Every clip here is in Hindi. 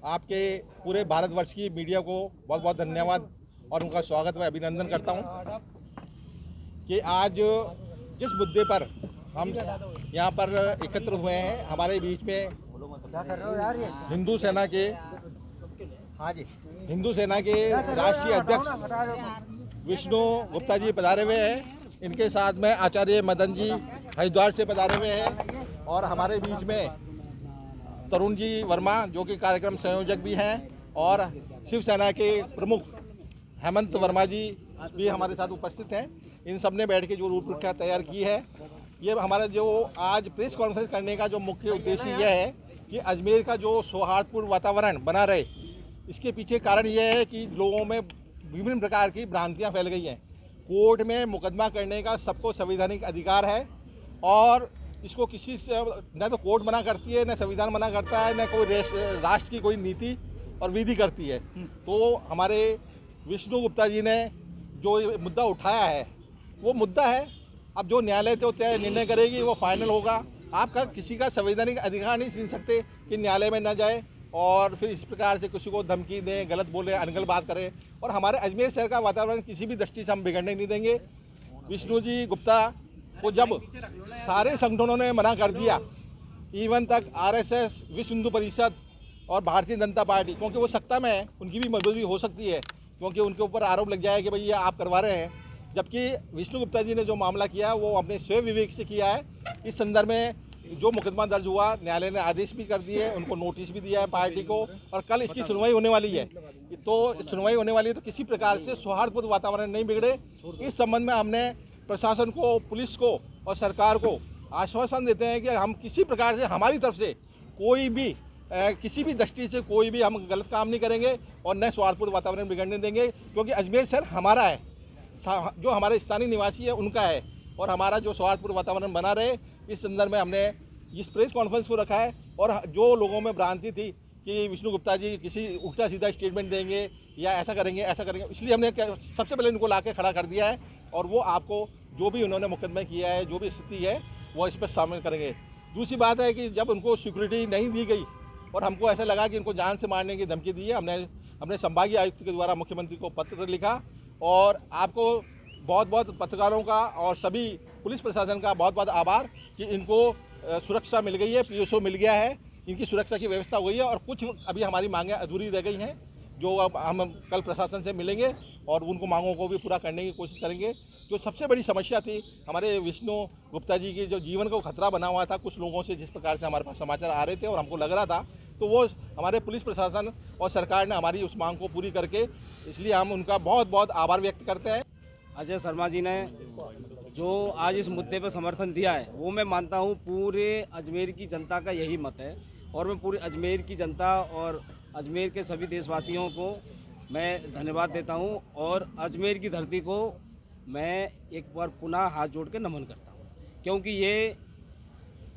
आपके पूरे भारतवर्ष की मीडिया को बहुत बहुत धन्यवाद और उनका स्वागत व अभिनंदन करता हूं कि आज जिस मुद्दे पर हम यहाँ पर एकत्र हुए हैं, हमारे बीच में हिंदू सेना के राष्ट्रीय अध्यक्ष विष्णु गुप्ता जी पधारे हुए हैं। इनके साथ में आचार्य मदन जी हरिद्वार से पधारे हुए हैं और हमारे बीच में तरुण जी वर्मा जो कि कार्यक्रम संयोजक भी हैं और शिवसेना के प्रमुख हेमंत वर्मा जी भी हमारे साथ उपस्थित हैं। इन सब ने बैठ के जो रूपरेखा तैयार की है, ये हमारा जो आज प्रेस कॉन्फ्रेंस करने का जो मुख्य उद्देश्य यह है कि अजमेर का जो सौहार्दपूर्ण वातावरण बना रहे। इसके पीछे कारण यह है कि लोगों में विभिन्न प्रकार की भ्रांतियां फैल गई हैं। कोर्ट में मुकदमा करने का सबको संवैधानिक अधिकार है और इसको किसी से न तो कोर्ट मना करती है, न संविधान मना करता है, न कोई राष्ट्र की कोई नीति और विधि करती है। तो हमारे विष्णु गुप्ता जी ने जो मुद्दा उठाया है वो मुद्दा है। अब जो न्यायालय तो तय निर्णय करेगी वो फाइनल होगा। आपका किसी का संवैधानिक अधिकार नहीं छीन सकते कि न्यायालय में न जाए और फिर इस प्रकार से किसी को धमकी दें, गलत बोले, अनगल बात करें। और हमारे अजमेर शहर का वातावरण किसी भी दृष्टि से हम बिगड़ने नहीं देंगे। विष्णु जी गुप्ता को जब सारे संगठनों ने मना कर दिया, इवन तक आरएसएस, विश्व हिंदू परिषद और भारतीय जनता पार्टी, क्योंकि वो सत्ता में है, उनकी भी मदद हो सकती है क्योंकि उनके ऊपर आरोप लग जाए कि भाई ये आप करवा रहे हैं। जबकि विष्णु गुप्ता जी ने जो मामला किया वो अपने स्वयं विवेक से किया है। इस संदर्भ में जो मुकदमा दर्ज हुआ, न्यायालय ने आदेश भी कर दिए, उनको नोटिस भी दिया है पार्टी को और कल इसकी सुनवाई होने वाली है। तो सुनवाई होने वाली है तो किसी प्रकार से सौहार्दपूर्ण वातावरण नहीं बिगड़े, इस संबंध में हमने प्रशासन को, पुलिस को और सरकार को आश्वासन देते हैं कि हम किसी प्रकार से हमारी तरफ से कोई भी किसी भी दृष्टि से कोई भी हम गलत काम नहीं करेंगे और न सौहार्दपूर्ण वातावरण बिगड़ने देंगे, क्योंकि अजमेर शहर हमारा है, जो हमारे स्थानीय निवासी है उनका है और हमारा जो सौहार्दपूर्ण वातावरण बना रहे, इस संदर्भ में हमने इस प्रेस कॉन्फ्रेंस को रखा है। और जो लोगों में भ्रांति थी कि विष्णु गुप्ता जी किसी उल्टा सीधा स्टेटमेंट देंगे या ऐसा करेंगे, इसलिए हमने सबसे पहले इनको ला के खड़ा कर दिया है और वो आपको जो भी उन्होंने मुकदमा किया है, जो भी स्थिति है, वो इस पर शामिल करेंगे। दूसरी बात है कि जब उनको सिक्योरिटी नहीं दी गई और हमको ऐसा लगा कि इनको जान से मारने की धमकी दी है, हमने संभागीय आयुक्त के द्वारा मुख्यमंत्री को पत्र लिखा और आपको बहुत बहुत पत्रकारों का और सभी पुलिस प्रशासन का बहुत बहुत आभार कि इनको सुरक्षा मिल गई है, पीएसओ मिल गया है, इनकी सुरक्षा की व्यवस्था हुई है। और कुछ अभी हमारी मांगें अधूरी रह गई हैं जो अब हम कल प्रशासन से मिलेंगे और उनको मांगों को भी पूरा करने की कोशिश करेंगे। जो सबसे बड़ी समस्या थी हमारे विष्णु गुप्ता जी की, जो जीवन को खतरा बना हुआ था कुछ लोगों से, जिस प्रकार से हमारे पास समाचार आ रहे थे और हमको लग रहा था, तो वो हमारे पुलिस प्रशासन और सरकार ने हमारी उस मांग को पूरी करके, इसलिए हम उनका बहुत बहुत आभार व्यक्त करते हैं। अजय शर्मा जी ने जो आज इस मुद्दे पर समर्थन दिया है वो मैं मानता हूँ पूरे अजमेर की जनता का यही मत है और मैं पूरे अजमेर की जनता और अजमेर के सभी देशवासियों को मैं धन्यवाद देता हूँ और अजमेर की धरती को मैं एक बार पुनः हाथ जोड़ के नमन करता हूँ, क्योंकि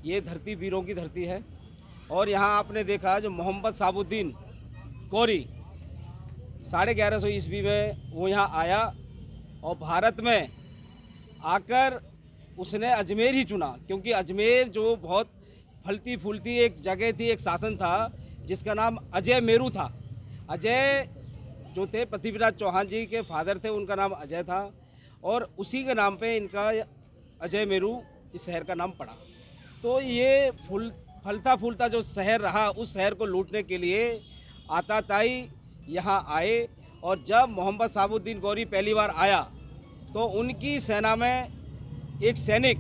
ये धरती वीरों की धरती है। और यहाँ आपने देखा जो मोहम्मद साबुद्दीन गौरी 1150 ईस्वी में वो यहाँ आया और भारत में आकर उसने अजमेर ही चुना, क्योंकि अजमेर जो बहुत फलती फूलती एक जगह थी, एक शासन था जिसका नाम अजय मेरू था। अजय जो थे पृथ्वीराज चौहान जी के फादर थे, उनका नाम अजय था और उसी के नाम पे इनका अजय मेरू इस शहर का नाम पड़ा। तो ये फलता फूलता जो शहर रहा, उस शहर को लूटने के लिए आताताई यहाँ आए और जब मोहम्मद साबुद्दीन गौरी पहली बार आया तो उनकी सेना में एक सैनिक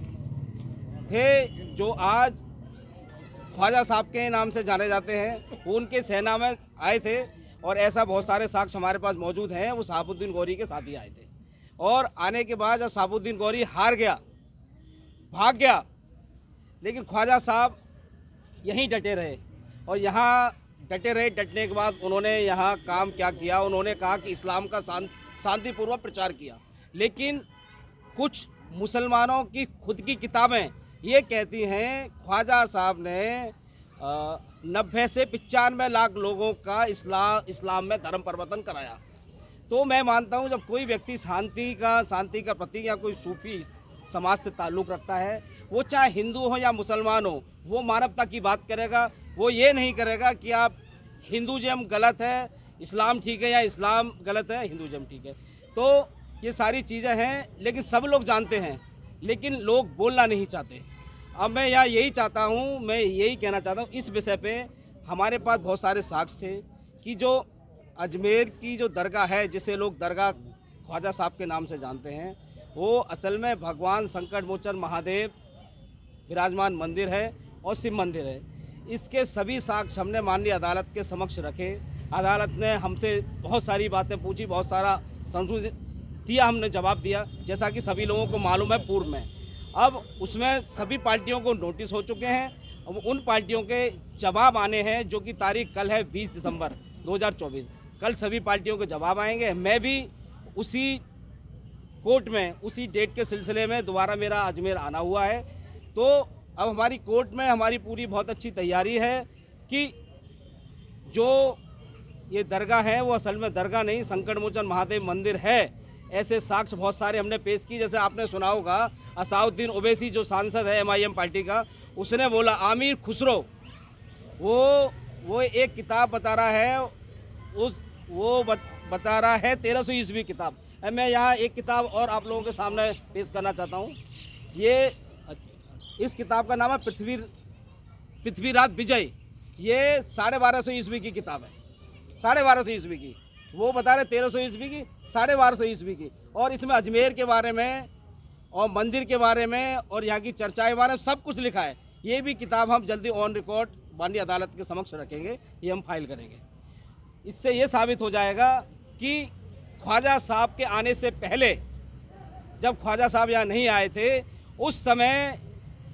थे जो आज ख्वाजा साहब के नाम से जाने जाते हैं, वो उनके सेना में आए थे और ऐसा बहुत सारे साक्ष्य हमारे पास मौजूद हैं। वो साबुद्दीन गौरी के साथ ही आए थे और आने के बाद जब साबुद्दीन गौरी हार गया, भाग गया, लेकिन ख्वाजा साहब यहीं डटे रहे और यहाँ डटे रहे। डटने के बाद उन्होंने यहाँ काम क्या किया, उन्होंने कहा कि इस्लाम का शांतिपूर्वक प्रचार किया। लेकिन कुछ मुसलमानों की खुद की किताबें ये कहती हैं ख्वाजा साहब ने 90 से 95 लाख लोगों का इस्लाम में धर्म परिवर्तन कराया। तो मैं मानता हूँ जब कोई व्यक्ति शांति का प्रतीक या कोई सूफी समाज से ताल्लुक़ रखता है, वो चाहे हिंदू हो या मुसलमान हो, वो मानवता की बात करेगा। वो ये नहीं करेगा कि आप हिंदुज़म गलत है, इस्लाम ठीक है, या इस्लाम गलत है, हिंदुज़म ठीक है। तो ये सारी चीज़ें हैं, लेकिन सब लोग जानते हैं, लेकिन लोग बोलना नहीं चाहते। अब मैं यहाँ यही चाहता हूँ, मैं यही कहना चाहता हूँ इस विषय पे, हमारे पास बहुत सारे साक्ष्य थे कि जो अजमेर की जो दरगाह है, जिसे लोग दरगाह ख्वाजा साहब के नाम से जानते हैं, वो असल में भगवान संकट मोचन महादेव विराजमान मंदिर है और शिव मंदिर है। इसके सभी साक्ष्य हमने माननीय अदालत के समक्ष रखे। अदालत ने हमसे बहुत सारी बातें पूछी, बहुत सारा संशोधित दिया, हमने जवाब दिया, जैसा कि सभी लोगों को मालूम है पूर्व में। अब उसमें सभी पार्टियों को नोटिस हो चुके हैं। अब उन पार्टियों के जवाब आने हैं, जो कि तारीख कल है 20 दिसंबर 2024। कल सभी पार्टियों के जवाब आएंगे। मैं भी उसी कोर्ट में, उसी डेट के सिलसिले में दोबारा मेरा अजमेर आना हुआ है। तो अब हमारी कोर्ट में हमारी पूरी बहुत अच्छी तैयारी है कि जो ये दरगाह है वो असल में दरगाह नहीं, संकट मोचन महादेव मंदिर है। ऐसे साक्ष्य बहुत सारे हमने पेश किए। जैसे आपने सुना होगा, असाउद्दीन ओवैसी जो सांसद है MIM पार्टी का, उसने बोला आमिर खुसरो, वो एक किताब बता रहा है, बता रहा है 1300 ईस्वी किताब। मैं यहाँ एक किताब और आप लोगों के सामने पेश करना चाहता हूँ। इस किताब का नाम है पृथ्वीराज विजय। ये 1250 ईस्वी की किताब है, 1250 ईस्वी की। वो बता रहे 1300 ईस्वी की, 1250 ईस्वी की। और इसमें अजमेर के बारे में और मंदिर के बारे में और यहाँ की चर्चाएं के बारे में सब कुछ लिखा है। ये भी किताब हम जल्दी ऑन रिकॉर्ड माननीय अदालत के समक्ष रखेंगे, ये हम फाइल करेंगे। इससे ये साबित हो जाएगा कि ख्वाजा साहब के आने से पहले, जब ख्वाजा साहब यहाँ नहीं आए थे, उस समय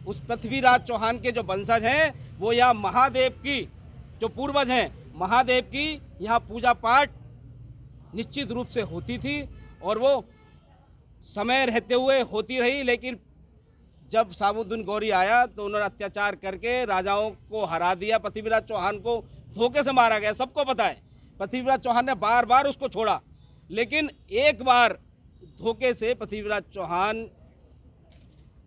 उस पृथ्वीराज चौहान के जो वंशज हैं, वो यहाँ महादेव की जो पूर्वज हैं, महादेव की यहाँ पूजा पाठ निश्चित रूप से होती थी और वो समय रहते हुए होती रही। लेकिन जब साबुद्दीन गौरी आया तो उन्होंने अत्याचार करके राजाओं को हरा दिया। पृथ्वीराज चौहान को धोखे से मारा गया, सबको पता है। पृथ्वीराज चौहान ने बार बार उसको छोड़ा, लेकिन एक बार धोखे से पृथ्वीराज चौहान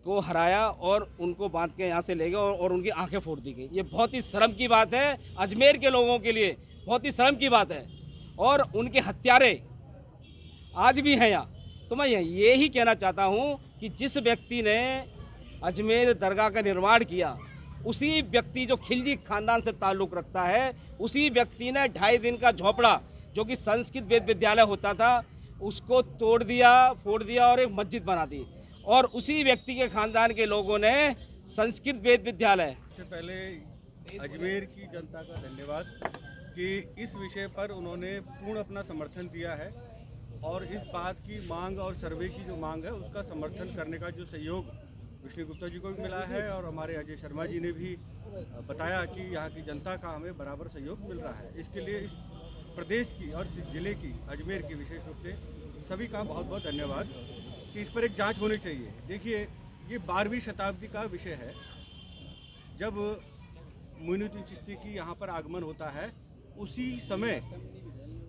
को हराया और उनको बांध के यहाँ से ले गए और उनकी आंखें फोड़ दी गई। ये बहुत ही शर्म की बात है, अजमेर के लोगों के लिए बहुत ही शर्म की बात है। और उनके हत्यारे आज भी हैं यहाँ। तो मैं ये ही कहना चाहता हूँ कि जिस व्यक्ति ने अजमेर दरगाह का निर्माण किया, उसी व्यक्ति जो खिलजी खानदान से ताल्लुक़ रखता है, उसी व्यक्ति ने 2.5 दिन का झोपड़ा, जो कि संस्कृत वेद विद्यालय होता था, उसको तोड़ दिया, फोड़ दिया और एक मस्जिद बना दी। और उसी व्यक्ति के खानदान के लोगों ने संस्कृत वेद विद्यालय। सबसे पहले अजमेर की जनता का धन्यवाद कि इस विषय पर उन्होंने पूर्ण अपना समर्थन दिया है और इस बात की मांग और सर्वे की जो मांग है उसका समर्थन करने का जो सहयोग विष्णु गुप्ता जी को भी मिला है और हमारे अजय शर्मा जी ने भी बताया कि यहाँ की जनता का हमें बराबर सहयोग मिल रहा है। इसके लिए इस प्रदेश की और इस जिले की, अजमेर की विशेष रूप से सभी का बहुत बहुत धन्यवाद कि इस पर एक जांच होनी चाहिए। देखिए, ये 12वीं शताब्दी का विषय है जब मोइनुद्दीन चिश्ती की यहाँ पर आगमन होता है। उसी समय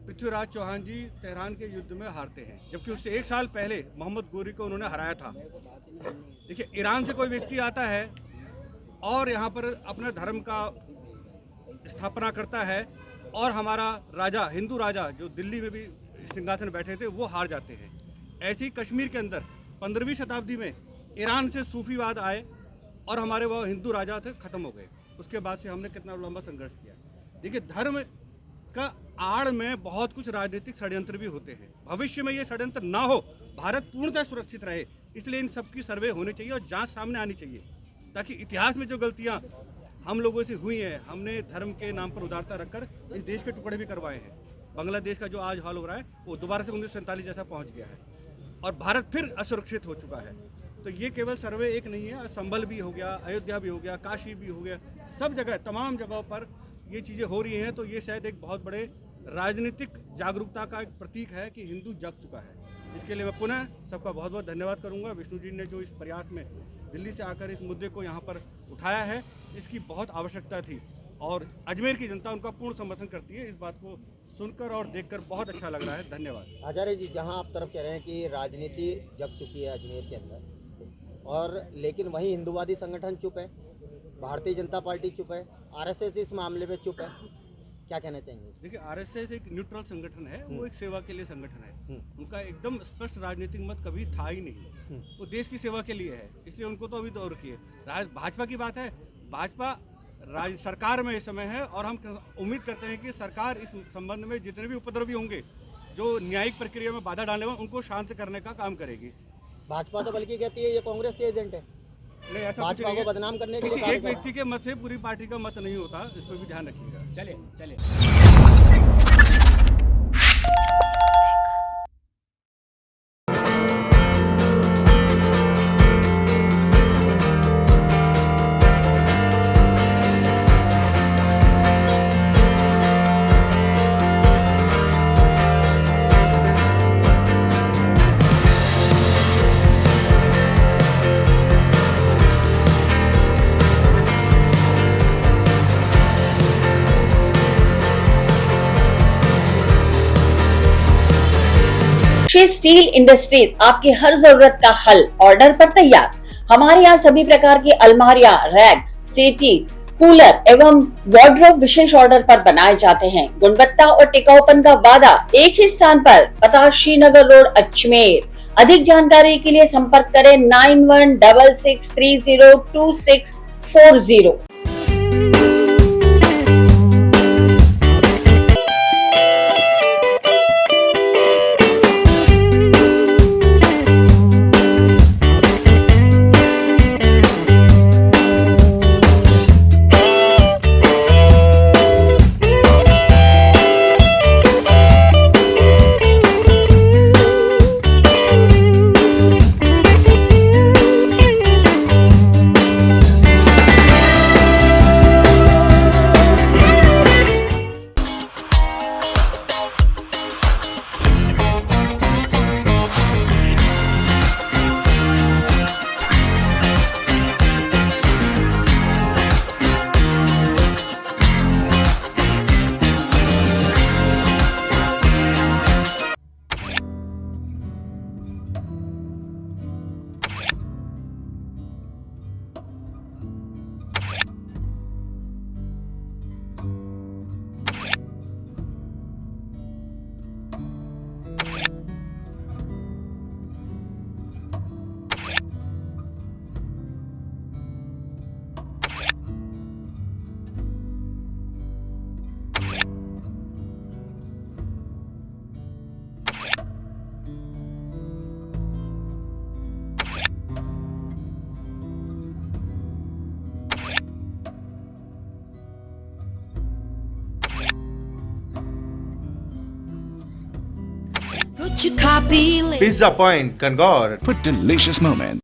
पृथ्वीराज चौहान जी तेहरान के युद्ध में हारते हैं, जबकि उससे 1 साल पहले मोहम्मद गोरी को उन्होंने हराया था। देखिए, ईरान से कोई व्यक्ति आता है और यहाँ पर अपना धर्म का स्थापना करता है और हमारा राजा, हिंदू राजा जो दिल्ली में भी सिंहासन बैठे थे, वो हार जाते हैं। ऐसे ही कश्मीर के अंदर 15वीं शताब्दी में ईरान से सूफीवाद आए और हमारे वो हिंदू राजा थे, ख़त्म हो गए। उसके बाद से हमने कितना लंबा संघर्ष किया। देखिए, धर्म का आड़ में बहुत कुछ राजनीतिक षड्यंत्र भी होते हैं। भविष्य में ये षड्यंत्र ना हो, भारत पूर्णतः सुरक्षित रहे, इसलिए इन सब की सर्वे होनी चाहिए और जांच सामने आनी चाहिए, ताकि इतिहास में जो गलतियां हम लोगों से हुई हैं, हमने धर्म के नाम पर उदारता रखकर इस देश के टुकड़े भी करवाए हैं। बांग्लादेश का जो आज हाल हो रहा है वो दोबारा से 1947 जैसा पहुँच गया है और भारत फिर असुरक्षित हो चुका है। तो ये केवल सर्वे एक नहीं है, संभल भी हो गया, अयोध्या भी हो गया, काशी भी हो गया, सब जगह, तमाम जगहों पर ये चीज़ें हो रही हैं। तो ये शायद एक बहुत बड़े राजनीतिक जागरूकता का एक प्रतीक है कि हिंदू जग चुका है। इसके लिए मैं पुनः सबका बहुत बहुत धन्यवाद करूंगा। विष्णु जी ने जो इस प्रयास में दिल्ली से आकर इस मुद्दे को यहाँ पर उठाया है, इसकी बहुत आवश्यकता थी और अजमेर की जनता उनका पूर्ण समर्थन करती है। इस बात को सुनकर और देखकर बहुत अच्छा लग रहा है। धन्यवाद। आचार्य जी, जहाँ आप तरफ कह रहे हैं कि राजनीति जग चुकी है अजमेर के अंदर, और लेकिन वहीं हिंदूवादी संगठन चुप है, भारतीय जनता पार्टी चुप है, आरएसएस इस मामले में चुप है, क्या कहना चाहेंगे? देखिए, आरएसएस एक न्यूट्रल संगठन है, वो एक सेवा के लिए संगठन है। उनका एकदम स्पष्ट राजनीतिक मत कभी था ही नहीं। वो देश की सेवा के लिए है, इसलिए उनको तो अभी दौर किए। भाजपा की बात है, भाजपा सरकार में इस समय है और हम उम्मीद करते हैं कि सरकार इस संबंध में जितने भी उपद्रवी होंगे, जो न्यायिक प्रक्रिया में बाधा डालने वाले, उनको शांत करने का काम करेगी। भाजपा तो बल्कि कहती है ये कांग्रेस के एजेंट है, नहीं, ऐसा कुछ भाजपा नहीं को है। बदनाम करने के किसी लिए कार्य एक कर रहा है। व्यक्ति के मत से पूरी पार्टी का मत नहीं होता, इस पर भी ध्यान रखिएगा। चलिए श्री स्टील इंडस्ट्रीज आपकी हर जरूरत का हल ऑर्डर पर तैयार। हमारे यहाँ सभी प्रकार की अलमारियां, रैक्स, सेटी, कूलर एवं वार्डरोब विशेष ऑर्डर पर बनाए जाते हैं। गुणवत्ता और टिकाऊपन का वादा एक ही स्थान पर, पता श्रीनगर रोड, अजमेर। अधिक जानकारी के लिए संपर्क करें 9166302640। Pizza Point, Kangor. For delicious moments.